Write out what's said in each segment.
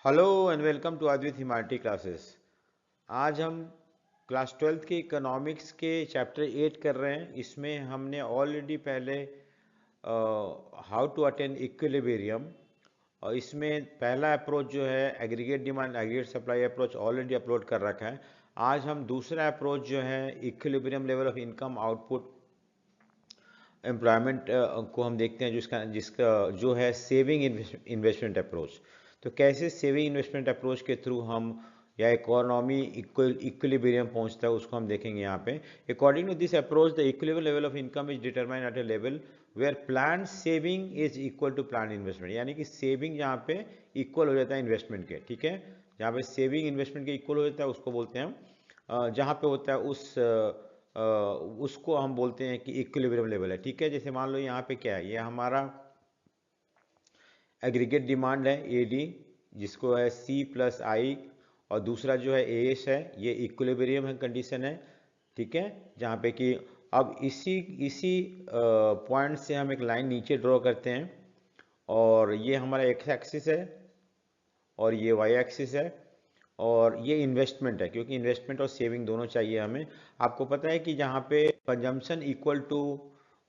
Hello and welcome to Advit Himalti classes. आज हम class 12th के इकोनॉमिक्स के चैप्टर 8 कर रहे हैं। इसमें हमने ऑलरेडी पहले हाउ टू अटेन इक्विलिब्रियम और इसमें पहला अप्रोच जो है aggregate demand aggregate supply approach already upload कर रखा है। आज हम दूसरा अप्रोच जो है equilibrium level of income output employment को हम देखते हैं, जिसका जिसका जो है सेविंग इन्वेस्टमेंट अप्रोच। तो कैसे सेविंग इन्वेस्टमेंट अप्रोच के थ्रू हम या इकोनॉमी इक्विलिब्रियम पहुंचता है उसको हम देखेंगे यहाँ पे। According to this approach the equilibrium level of income is determine at a level where plan saving is equal to plan investment, यानी कि सेविंग यहाँ पे इक्वल हो जाता है इन्वेस्टमेंट के। ठीक है, जहाँ पे सेविंग इन्वेस्टमेंट के इक्वल हो जाता है उसको बोलते हैं हम, जहाँ पे होता है उसको हम बोलते हैं कि इक्विलिब्रियम लेवल है। ठीक है, जैसे मान लो यहाँ पे क्या है, ये हमारा एग्रीगेट डिमांड है एडी, जिसको है सी प्लस आई, और दूसरा जो है एएस है, ये इक्विलिब्रियम है कंडीशन है। ठीक है, जहाँ पे कि अब इसी इसी पॉइंट से हम एक लाइन नीचे ड्रॉ करते हैं, और ये हमारा एक्स एक्सिस है और ये वाई एक्सिस है, और ये इन्वेस्टमेंट है, क्योंकि इन्वेस्टमेंट और सेविंग दोनों चाहिए हमें। आपको पता है कि जहाँ पे कंजम्पशन इक्वल टू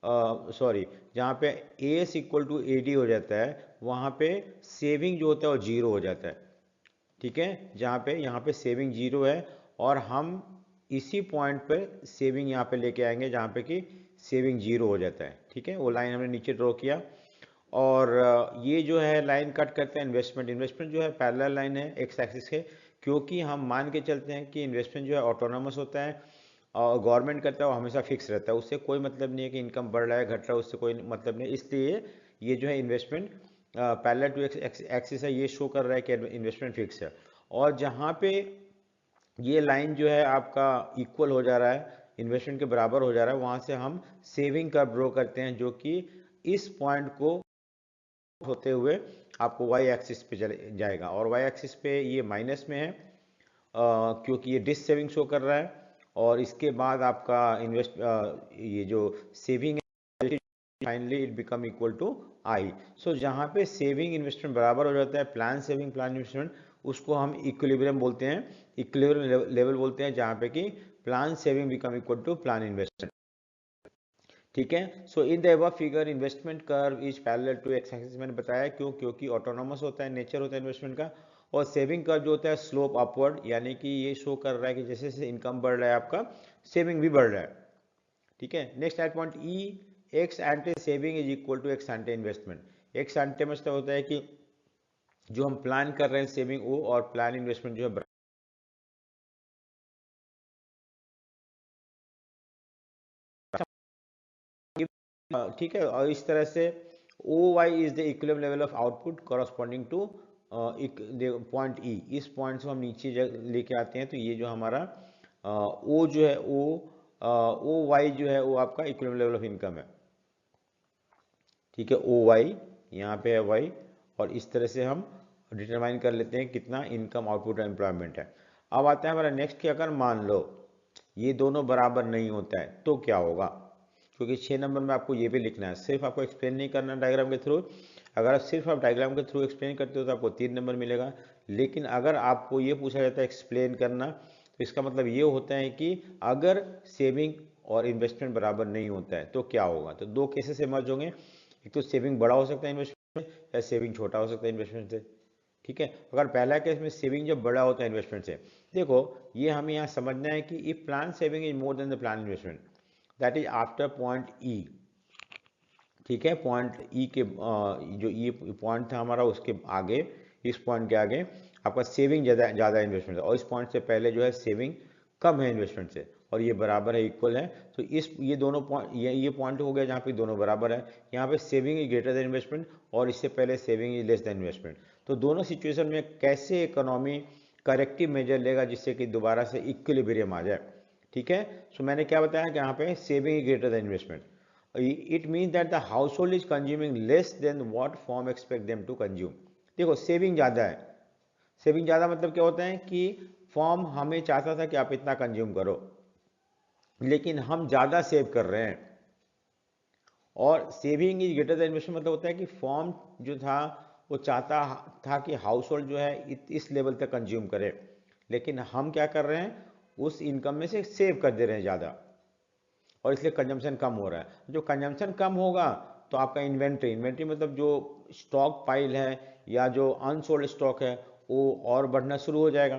जहाँ पे एस इक्वल टू एडी हो जाता है, वहाँ पे सेविंग जो होता है वो जीरो हो जाता है। ठीक है, जहाँ पे यहाँ पे सेविंग जीरो है, और हम इसी पॉइंट पे सेविंग यहाँ पे लेके आएंगे जहाँ पे कि सेविंग जीरो हो जाता है। ठीक है, वो लाइन हमने नीचे ड्रॉ किया, और ये जो है लाइन कट करते हैं इन्वेस्टमेंट। इन्वेस्टमेंट जो है पैरेलल लाइन है एक्स एक्सिस के, क्योंकि हम मान के चलते हैं कि इन्वेस्टमेंट जो है ऑटोनोमस होता है और गवर्नमेंट करता है, वो हमेशा फिक्स रहता है, उससे कोई मतलब नहीं है कि इनकम बढ़ रहा है घट रहा है, उससे कोई मतलब नहीं। इसलिए ये जो है इन्वेस्टमेंट पैरेलल टू एक्सिस है, ये शो कर रहा है कि इन्वेस्टमेंट फिक्स है। और जहाँ पे ये लाइन जो है आपका इक्वल हो जा रहा है, इन्वेस्टमेंट के बराबर हो जा रहा है, वहाँ से हम सेविंग कर्व ड्रॉ करते हैं, जो कि इस पॉइंट को होते हुए आपको वाई एक्सिस पे चले जाएगा, और वाई एक्सिस पे ये माइनस में है क्योंकि ये डिस सेविंग शो कर रहा है। और इसके बाद आपका ये जो सेविंग है, finally it become equal to I. So जहाँ पे सेविंग इन्वेस्टमेंट बराबर हो जाता है प्लान सेविंग प्लान इन्वेस्टमेंट, उसको हम इक्विलिब्रियम बोलते हैं, इक्विलिब्रियम लेवल बोलते हैं, जहाँ पे कि plan saving become equal to plan investment. ठीक है, so in the above figure investment curve is parallel to X axis. मैंने बताया क्यों, क्योंकि ऑटोनोमस होता है, नेचर होता है इन्वेस्टमेंट का। और सेविंग कर्व जो होता है स्लोप अपवर्ड, यानी कि ये शो कर रहा है कि जैसे जैसे इनकम बढ़ रहा है आपका सेविंग भी बढ़ रहा है। ठीक है, next at point E, ex ante saving is equal to ex ante investment. Ex ante मतलब होता है कि जो हम प्लान कर रहे हैं सेविंग वो, और प्लान इन्वेस्टमेंट जो है ठीक है। और इस तरह से O Y is the equilibrium level of output corresponding to point E. इस पॉइंट से हम नीचे लेके आते हैं, तो ये जो हमारा ओ जो है ओ वाई जो है वो आपका इक्विलिब्रियम लेवल ऑफ इनकम है। ठीक है, ओ वाई यहाँ पे है वाई, और इस तरह से हम डिटरमाइन कर लेते हैं कितना इनकम आउटपुट एम्प्लॉयमेंट है। अब आता है हमारा नेक्स्ट कि अगर मान लो ये दोनों बराबर नहीं होता है तो क्या होगा, क्योंकि 6 नंबर में आपको ये भी लिखना है, सिर्फ आपको एक्सप्लेन नहीं करना डायग्राम के थ्रू। अगर आप सिर्फ आप डायग्राम के थ्रू एक्सप्लेन करते हो तो आपको 3 नंबर मिलेगा, लेकिन अगर आपको ये पूछा जाता है एक्सप्लेन करना, तो इसका मतलब ये होता है कि अगर सेविंग और इन्वेस्टमेंट बराबर नहीं होता है तो क्या होगा। तो दो केसेस से मर्ज होंगे, एक तो सेविंग बड़ा हो सकता है इन्वेस्टमेंट, या सेविंग छोटा हो सकता है इन्वेस्टमेंट से। ठीक है, अगर पहला केस में सेविंग जब बड़ा होता है इन्वेस्टमेंट से, देखो ये हमें यहाँ समझना है कि if plan saving is more than the plan investment, that is after point ई। ठीक है, पॉइंट ई के जो ई पॉइंट था हमारा उसके आगे, इस पॉइंट के आगे आपका सेविंग ज़्यादा इन्वेस्टमेंट है, और इस पॉइंट से पहले जो है सेविंग कम है इन्वेस्टमेंट से, और ये बराबर है इक्वल है। तो इस ये दोनों पॉइंट ये पॉइंट हो गया जहाँ पे दोनों बराबर है, यहाँ पे saving is greater than investment, और इससे पहले saving is less than investment. तो दोनों सिचुएशन में कैसे इकोनॉमी करेक्टिव मेजर लेगा जिससे कि दोबारा से इक्विलिब्रियम आ जाए। ठीक है, सो मैंने क्या बताया कि यहाँ पे saving is greater than investment, it means that the household is consuming less than what firm expect them to consume। देखो सेविंग ज़्यादा है, सेविंग ज़्यादा मतलब क्या होता है कि फॉर्म हमें चाहता था कि आप इतना कंज्यूम करो, लेकिन हम ज़्यादा सेव कर रहे हैं। और saving is greater than investment मतलब होता है कि फॉर्म जो था वो चाहता था कि हाउस होल्ड जो है इस लेवल तक कंज्यूम करे, लेकिन हम क्या कर रहे हैं, उस इनकम में से सेव कर दे रहे हैं ज़्यादा, और इसलिए कंजम्पशन कम हो रहा है। जो कंजम्पशन कम होगा तो आपका इन्वेंट्री मतलब जो स्टॉक पाइल है या जो अनसोल्ड स्टॉक है वो और बढ़ना शुरू हो जाएगा।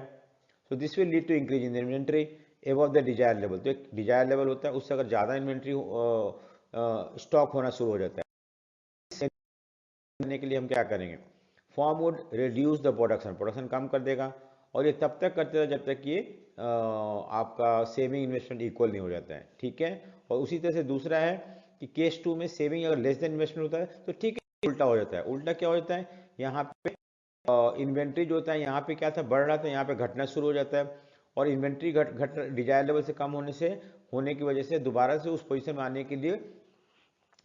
So this will lead to increase in inventory above the desire level. तो एक डिजायर लेवल होता है, उससे अगर ज़्यादा इन्वेंट्री स्टॉक होना शुरू हो जाता है। करने के लिए हम क्या करेंगे, firm would reduce the production कम कर देगा, और ये तब तक करते रहे जब तक ये आपका सेविंग इन्वेस्टमेंट इक्वल नहीं हो जाता है, ठीक है। और उसी तरह से दूसरा है कि केस 2 में सेविंग अगर लेस देन इन्वेस्टमेंट होता है तो ठीक है, उल्टा हो जाता है। उल्टा क्या हो जाता है, यहाँ पे इन्वेंट्री जो होता है यहाँ पे क्या था, बढ़ रहा था, यहाँ पे घटना शुरू हो जाता है, और इन्वेंट्री घट डिजायर लेवल से कम होने की वजह से दोबारा से उस पोजीशन में आने के लिए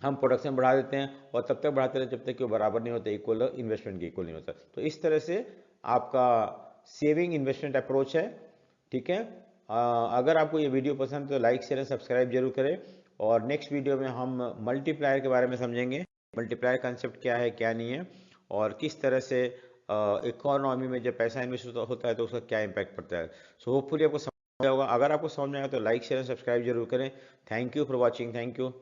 हम प्रोडक्शन बढ़ा देते हैं, और तब तक बढ़ाते रहते जब तक कि वो बराबर नहीं होता, इक्वल इन्वेस्टमेंट के इक्वल नहीं होता। तो इस तरह से आपका सेविंग इन्वेस्टमेंट अप्रोच है, ठीक है। अगर आपको ये वीडियो पसंद है तो लाइक शेयर सब्सक्राइब जरूर करें, और नेक्स्ट वीडियो में हम मल्टीप्लायर के बारे में समझेंगे, मल्टीप्लायर कंसेप्ट क्या है क्या नहीं है, और किस तरह से इकोनॉमी में जब पैसा इन्वेस्ट होता है तो उसका क्या इम्पैक्ट पड़ता है। सो होपफुली आपको समझ आया होगा। अगर आपको समझ में आया तो लाइक शेयर सब्सक्राइब जरूर करें। Thank you for watching, thank you.